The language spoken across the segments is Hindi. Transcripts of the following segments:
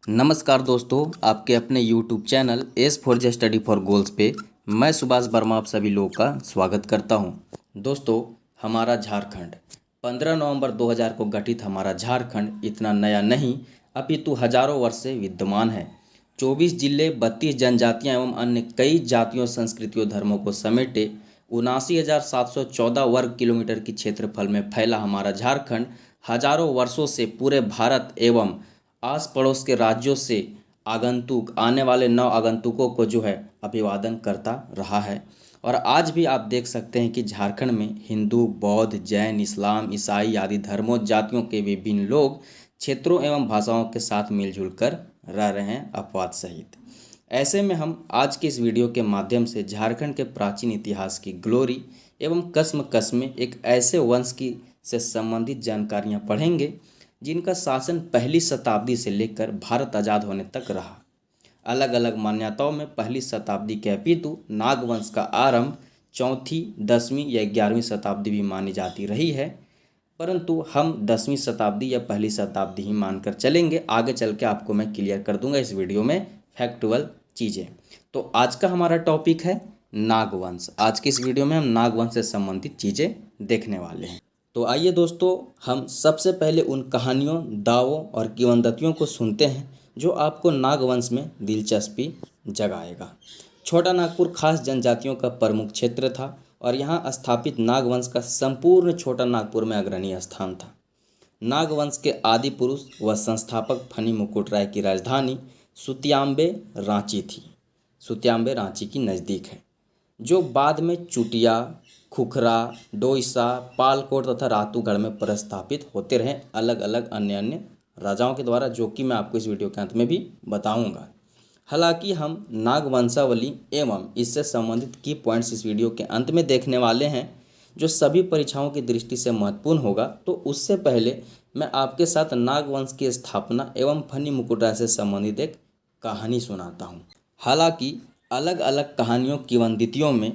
नमस्कार दोस्तों, आपके अपने YouTube channel S for J study for goals पे मैं सुभाष वर्मा आप सभी लोगों का स्वागत करता हूं। दोस्तों, हमारा झारखंड 15 नवंबर 2000 को गठित हमारा झारखंड इतना नया नहीं अपितु हजारों वर्ष से विद्यमान है। 24 जिले, 32 जनजातियां एवं अन्य कई जातियों, संस्कृतियों, धर्मों को समेटे 79,714 वर्ग किलोमीटर की क्षेत्रफल में फैला हमारा झारखंड हजारों वर्षों से पूरे भारत एवं आस पड़ोस के राज्यों से आगंतुक आने वाले नव आगंतुकों को जो है अभिवादन करता रहा है। और आज भी आप देख सकते हैं कि झारखंड में हिंदू, बौद्ध, जैन, इस्लाम, ईसाई आदि धर्मों, जातियों के विभिन्न लोग क्षेत्रों एवं भाषाओं के साथ मिलजुल कर रह रहे हैं, अपवाद सहित। ऐसे में हम आज के इस वीडियो के माध्यम से झारखंड के प्राचीन इतिहास की ग्लोरी एवं कस्म कस्में एक ऐसे वंश की से संबंधित जानकारियाँ पढ़ेंगे जिनका शासन पहली शताब्दी से लेकर भारत आज़ाद होने तक रहा। अलग अलग मान्यताओं में पहली शताब्दी के अपितु नागवंश का आरंभ चौथी, 10वीं या 11वीं शताब्दी भी मानी जाती रही है, परंतु हम 10वीं शताब्दी या पहली शताब्दी ही मानकर चलेंगे। आगे चल के आपको मैं क्लियर कर दूंगा इस वीडियो में फैक्चुअल चीज़ें। तो आज का हमारा टॉपिक है नागवंश। आज की इस वीडियो में हम नागवंश से संबंधित चीज़ें देखने वाले हैं। तो आइए दोस्तों, हम सबसे पहले उन कहानियों, दावों और किंवदंतियों को सुनते हैं जो आपको नागवंश में दिलचस्पी जगाएगा। छोटा नागपुर खास जनजातियों का प्रमुख क्षेत्र था और यहाँ स्थापित नागवंश का संपूर्ण छोटा नागपुर में अग्रणी स्थान था। नागवंश के आदि पुरुष व संस्थापक फनी मुकुट राय की राजधानी सुतियाम्बे रांची थी। सुतियाम्बे रांची की नज़दीक है, जो बाद में चुटिया, खुखरा, डोईसा, पालकोट तथा रातूगढ़ में प्रस्थापित होते रहे अलग अलग अन्य अन्य राजाओं के द्वारा, जो कि मैं आपको इस वीडियो के अंत में भी बताऊंगा। हालांकि हम नागवंशावली एवं इससे संबंधित की पॉइंट्स इस वीडियो के अंत में देखने वाले हैं, जो सभी परीक्षाओं की दृष्टि से महत्वपूर्ण होगा। तो उससे पहले मैं आपके साथ नागवंश की स्थापना एवं फनी मुकुट राय से संबंधित एक कहानी सुनाता हूँ। हालांकि अलग अलग कहानियों, किंवदंतियों में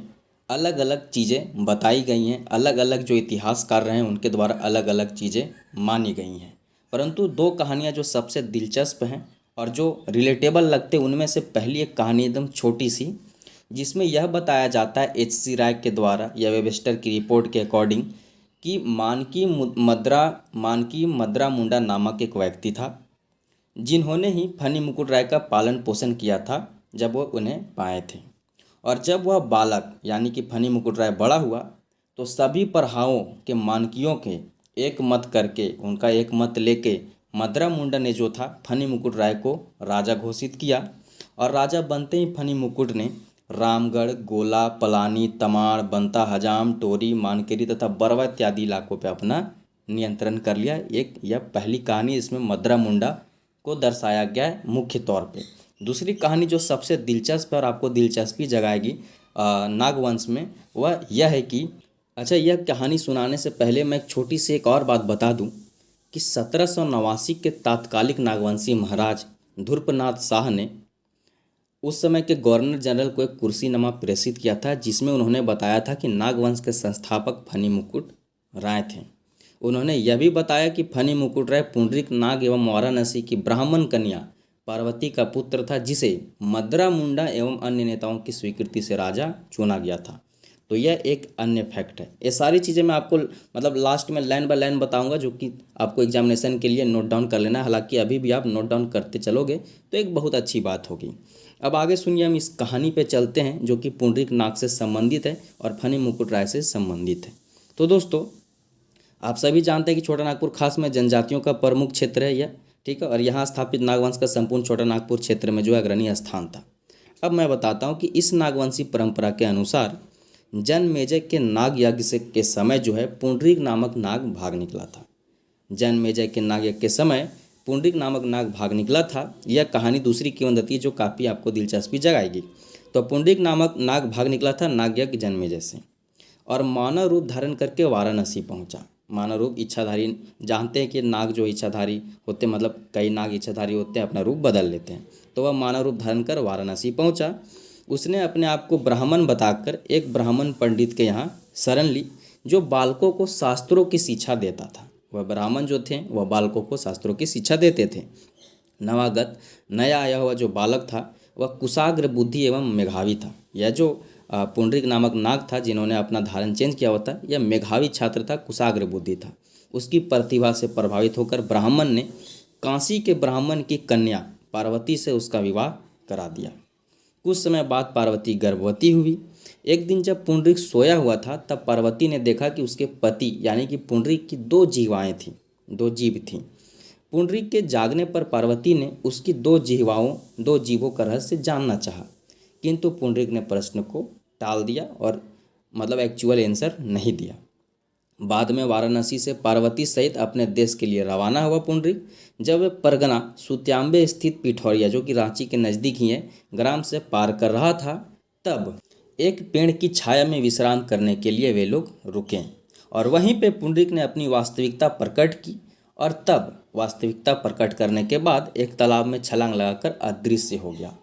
अलग अलग चीज़ें बताई गई हैं, अलग अलग जो इतिहासकार रहे हैं उनके द्वारा अलग अलग चीज़ें मानी गई हैं, परंतु दो कहानियाँ जो सबसे दिलचस्प हैं और जो रिलेटेबल लगते हैं, उनमें से पहली एक कहानी एकदम छोटी सी, जिसमें यह बताया जाता है एच.सी. राय के द्वारा या वेबस्टर की रिपोर्ट के अकॉर्डिंग कि मानकी मद्रा मुंडा नामक एक व्यक्ति था, जिन्होंने ही फनी मुकुट राय का पालन पोषण किया था जब वो उन्हें पाए थे। और जब वह बालक यानी कि फनी मुकुट राय बड़ा हुआ तो सभी प्रहाओं के मानकियों के एक मत करके, उनका एक मत लेके मद्रा मुंडा ने जो था फनी मुकुट राय को राजा घोषित किया। और राजा बनते ही फनी मुकुट ने रामगढ़, गोला, पलानी, तमाड़, बंता, हजाम, टोरी, मानकेरी तथा बरवा इत्यादि इलाकों पर अपना नियंत्रण कर लिया। एक यह पहली कहानी, इसमें मद्रा मुंडा को दर्शाया गया है मुख्य तौर पे। दूसरी कहानी जो सबसे दिलचस्प है और आपको दिलचस्पी जगाएगी नागवंश में, वह यह है कि यह कहानी सुनाने से पहले मैं एक छोटी सी एक और बात बता दूं कि 1789 के तात्कालिक नागवंशी महाराज धुर्पनाथ शाह ने उस समय के गवर्नर जनरल को एक कुर्सीनामा प्रेषित किया था, जिसमें उन्होंने बताया था कि नागवंश के संस्थापक फनी मुकुट राय थे। उन्होंने यह भी बताया कि फनी मुकुट राय पुंडरीक नाग एवं वाराणसी की ब्राह्मण कन्या पार्वती का पुत्र था, जिसे मद्रा मुंडा एवं अन्य नेताओं की स्वीकृति से राजा चुना गया था। तो यह एक अन्य फैक्ट है। ये सारी चीज़ें मैं आपको लास्ट में लाइन बाय लाइन बताऊंगा, जो कि आपको एग्जामिनेशन के लिए नोट डाउन कर लेना है। हालांकि अभी भी आप नोट डाउन करते चलोगे तो एक बहुत अच्छी बात होगी। अब आगे सुनिए, हम इस कहानी पे चलते हैं जो कि पुंडरीक नाग से संबंधित है और फनी मुकुट राय से संबंधित है। तो दोस्तों, आप सभी जानते हैं कि छोटा नागपुर खास में जनजातियों का प्रमुख क्षेत्र है यह, ठीक है। और यहाँ स्थापित नागवंश का संपूर्ण छोटा नागपुर क्षेत्र में जो अग्रणी स्थान था। अब मैं बताता हूँ कि इस नागवंशी परंपरा के अनुसार जनमेजय के नाग यज्ञ से के समय जो है पुंडरीक नामक नाग भाग निकला था। जनमेजय के नाग यज्ञ के समय पुंडरीक नामक नाग भाग निकला था। यह कहानी दूसरी किंवदंती जो काफ़ी आपको दिलचस्पी जगाएगी। तो पुंडरीक नामक नाग भाग निकला था नाग यज्ञ जनमेजय से और मानव रूप धारण करके वाराणसी पहुँचा। मानव रूप, इच्छाधारी, जानते हैं कि नाग जो इच्छाधारी होते, कई नाग इच्छाधारी होते हैं, अपना रूप बदल लेते हैं। तो वह मानव रूप धारण कर वाराणसी पहुंचा। उसने अपने आप को ब्राह्मण बताकर एक ब्राह्मण पंडित के यहाँ शरण ली, जो बालकों को शास्त्रों की शिक्षा देता था। वह ब्राह्मण जो थे वह बालकों को शास्त्रों की शिक्षा देते थे। नवागत नया आया हुआ जो बालक था वह कुशाग्र बुद्धि एवं मेधावी था। यह जो पुंडरीक नामक नाग था जिन्होंने अपना धारण चेंज किया हुआ था, यह मेधावी छात्र था, कुशाग्र बुद्धि था। उसकी प्रतिभा से प्रभावित होकर ब्राह्मण ने काशी के ब्राह्मण की कन्या पार्वती से उसका विवाह करा दिया। कुछ समय बाद पार्वती गर्भवती हुई। एक दिन जब पुंडरीक सोया हुआ था तब पार्वती ने देखा कि उसके पति यानी कि पुंडरीक की दो जीभ थीं। पुंडरीक के जागने पर पार्वती ने उसकी दो जीभों का रहस्य जानना चाहा, किंतु पुंडरीक ने प्रश्न को टाल दिया और मतलब एक्चुअल आंसर नहीं दिया। बाद में वाराणसी से पार्वती सहित अपने देश के लिए रवाना हुआ पुंडरीक। जब वह परगना सुत्यांबे स्थित पिठौरिया जो कि रांची के नज़दीक ही है ग्राम से पार कर रहा था, तब एक पेड़ की छाया में विश्राम करने के लिए वे लोग रुके और वहीं पे पुंडरीक ने अपनी वास्तविकता प्रकट की और तब वास्तविकता प्रकट करने के बाद एक तालाब में छलांग लगाकर अदृश्य हो गया।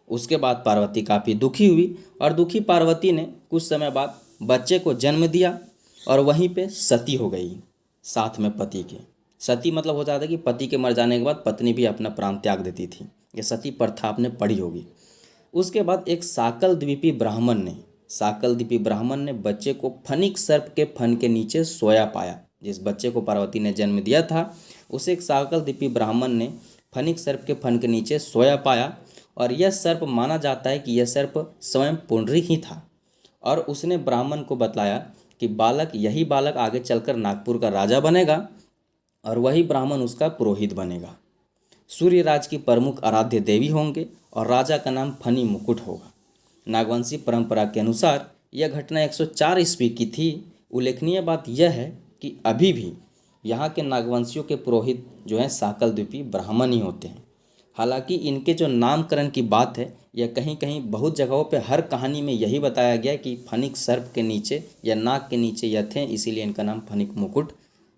उसके बाद पार्वती काफ़ी दुखी हुई और दुखी पार्वती ने कुछ समय बाद बच्चे को जन्म दिया और वहीं पे सती हो गई साथ में पति के। सती मतलब हो जाता है कि पति के मर जाने के बाद पत्नी भी अपना प्राण त्याग देती थी। ये सती प्रथा आपने पढ़ी होगी। उसके बाद एक साकलद्वीपी ब्राह्मण ने बच्चे को फनिक सर्प के फन के नीचे सोया पाया। जिस बच्चे को पार्वती ने जन्म दिया था उसे एक साकलद्वीपी ब्राह्मण ने फनिक सर्प के फन के नीचे सोया पाया और यह सर्प माना जाता है कि यह सर्प स्वयं पुंडरीक ही था और उसने ब्राह्मण को बतलाया कि यही बालक आगे चलकर नागपुर का राजा बनेगा और वही ब्राह्मण उसका पुरोहित बनेगा। सूर्यराज की प्रमुख आराध्य देवी होंगे और राजा का नाम फनी मुकुट होगा। नागवंशी परंपरा के अनुसार यह घटना 104 ईस्वी की थी। उल्लेखनीय बात यह है कि अभी भी यहाँ के नागवंशियों के पुरोहित जो हैं साकलद्वीपी ब्राह्मण ही होते हैं। हालांकि इनके जो नामकरण की बात है यह कहीं कहीं बहुत जगहों पे हर कहानी में यही बताया गया कि फनिक सर्प के नीचे या नाग के नीचे यह थे, इसीलिए इनका नाम फनिक मुकुट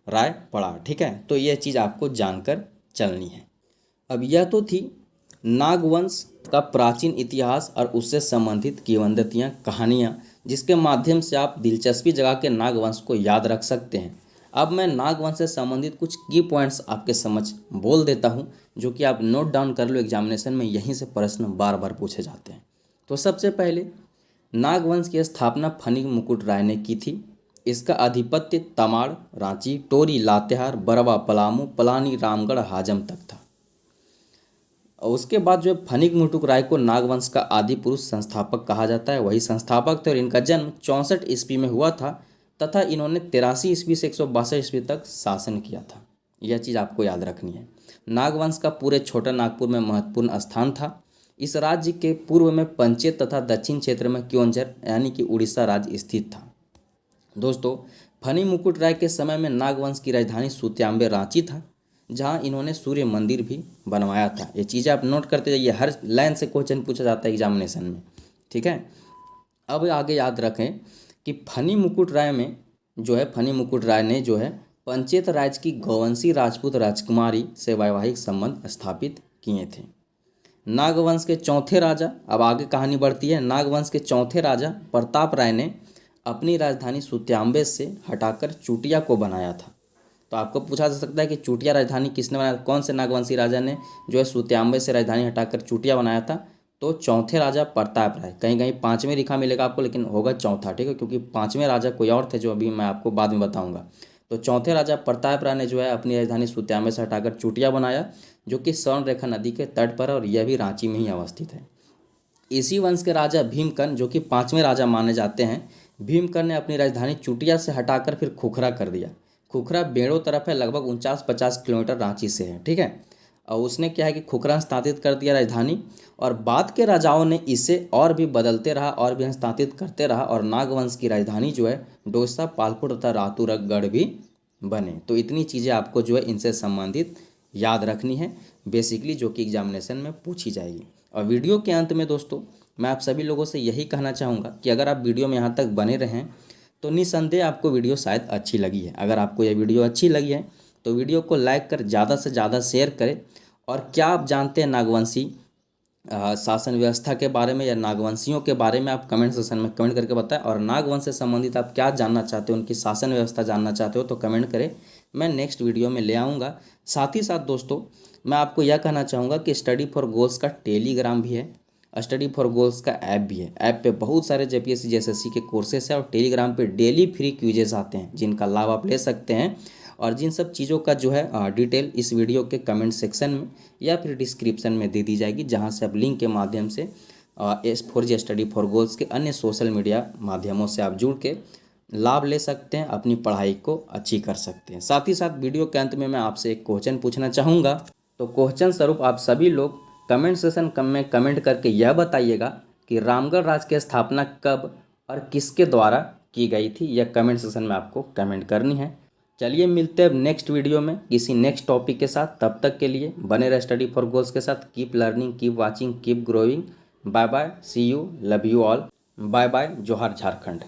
राय पड़ा। ठीक है, तो यह चीज़ आपको जानकर चलनी है। अब यह तो थी नागवंश का प्राचीन इतिहास और उससे संबंधित किंवदंतियाँ, कहानियाँ, जिसके माध्यम से आप दिलचस्पी जगा के नागवंश को याद रख सकते हैं। अब मैं नागवंश से संबंधित कुछ की पॉइंट्स आपके समझ बोल देता हूं जो कि आप नोट डाउन कर लो, एग्जामिनेशन में यहीं से प्रश्न बार बार पूछे जाते हैं। तो सबसे पहले नागवंश की स्थापना फनिक मुकुट राय ने की थी। इसका आधिपत्य तमाड़, रांची, टोरी, लातेहार, बरवा, पलामू, पलानी, रामगढ़, हाजम तक था। और उसके बाद जो फनिक मुकुट राय को नागवंश का आदि पुरुष संस्थापक कहा जाता है, वही संस्थापक थे और इनका जन्म 64 ईस्वी में हुआ था तथा इन्होंने 83 ईस्वी से 162 ईस्वी तक शासन किया था। यह चीज़ आपको याद रखनी है। नागवंश का पूरे छोटा नागपुर में महत्वपूर्ण स्थान था। इस राज्य के पूर्व में पंचेत तथा दक्षिण क्षेत्र में क्योंझर यानी कि उड़ीसा राज्य स्थित था। दोस्तों, फनी मुकुट राय के समय में नागवंश की राजधानी सुत्यांबे रांची था, जहां इन्होंने सूर्य मंदिर भी बनवाया था। ये चीज़ें आप नोट करते जाइए, हर लाइन से क्वेश्चन पूछा जाता है एग्जामिनेशन में। ठीक है, अब आगे याद रखें कि फनी मुकुट राय ने जो है पंचेत राज्य की गौवंशी राजपूत राजकुमारी से वैवाहिक संबंध स्थापित किए थे। नागवंश के चौथे राजा, अब आगे कहानी बढ़ती है। नागवंश के चौथे राजा प्रताप राय ने अपनी राजधानी सुत्यांबे से हटाकर चूटिया को बनाया था। तो आपको पूछा जा सकता है कि चूटिया राजधानी किसने बनाया? कौन से नागवंशी राजा ने जो है सुत्यांबे से राजधानी हटाकर चूटिया बनाया था? तो चौथे राजा प्रताप राय। कहीं कहीं पाँचवें लिखा मिलेगा आपको, लेकिन होगा चौथा। ठीक है, क्योंकि पाँचवें राजा कोई और थे जो अभी मैं आपको बाद में बताऊंगा। तो चौथे राजा प्रताप राय ने जो है अपनी राजधानी सुत्यांबे से हटाकर चूटिया बनाया, जो कि स्वर्ण रेखा नदी के तट पर है और यह भी रांची में ही अवस्थित है। इसी वंश के राजा भीमकर्ण, जो कि पाँचवें राजा माने जाते हैं, भीमकर्ण ने अपनी राजधानी चूटिया से हटाकर फिर खुखरा कर दिया। खुखरा बेड़ो तरफ है, लगभग 49-50 किलोमीटर रांची से है। ठीक है, और उसने क्या है कि खुखरा स्थापित कर दिया राजधानी, और बाद के राजाओं ने इसे और भी बदलते रहा और भी स्थापित करते रहा, और नागवंश की राजधानी जो है डोसा, पालकोट तथा रातूरगढ़ भी बने। तो इतनी चीज़ें आपको जो है इनसे संबंधित याद रखनी है बेसिकली, जो कि एग्जामिनेशन में पूछी जाएगी। और वीडियो के अंत में दोस्तों मैं आप सभी लोगों से यही कहना चाहूँगा कि अगर आप वीडियो में यहाँ तक बने रहें तो निसंदेह आपको वीडियो शायद अच्छी लगी है। अगर आपको यह वीडियो अच्छी लगी है तो वीडियो को लाइक कर ज़्यादा से ज़्यादा शेयर करें। और क्या आप जानते हैं नागवंशी शासन व्यवस्था के बारे में या नागवंशियों के बारे में, आप कमेंट सेक्शन में कमेंट करके बताएं। और नागवंश से संबंधित आप क्या जानना चाहते हो, उनकी शासन व्यवस्था जानना चाहते हो तो कमेंट करें। मैं नेक्स्ट वीडियो में ले आऊँगा। साथ ही साथ दोस्तों मैं आपको यह कहना चाहूँगा कि स्टडी फॉर गोल्स का टेलीग्राम भी है, स्टडी फॉर गोल्स का ऐप भी है। ऐप पे बहुत सारे जेपीएससी जेएसएससी के कोर्सेस हैं और टेलीग्राम पे डेली फ्री क्विजेस आते हैं जिनका लाभ आप ले सकते हैं। और जिन सब चीज़ों का जो है डिटेल इस वीडियो के कमेंट सेक्शन में या फिर डिस्क्रिप्शन में दे दी जाएगी, जहां से आप लिंक के माध्यम से S4J स्टडी फॉर गोल्स के अन्य सोशल मीडिया माध्यमों से आप जुड़ के लाभ ले सकते हैं, अपनी पढ़ाई को अच्छी कर सकते हैं। साथ ही साथ वीडियो के अंत में मैं आपसे एक क्वेश्चन पूछना चाहूँगा। तो क्वेश्चन स्वरूप आप सभी लोग कमेंट सेक्शन में कमेंट करके यह बताइएगा कि रामगढ़ राज्य की स्थापना कब और किसके द्वारा की गई थी। यह कमेंट सेक्शन में आपको कमेंट करनी है। चलिए मिलते हैं नेक्स्ट वीडियो में किसी नेक्स्ट टॉपिक के साथ। तब तक के लिए बने रहे स्टडी फॉर गोल्स के साथ। Keep learning, keep watching, keep growing. Bye bye, see you, love you all. Bye bye, जोहार झारखंड।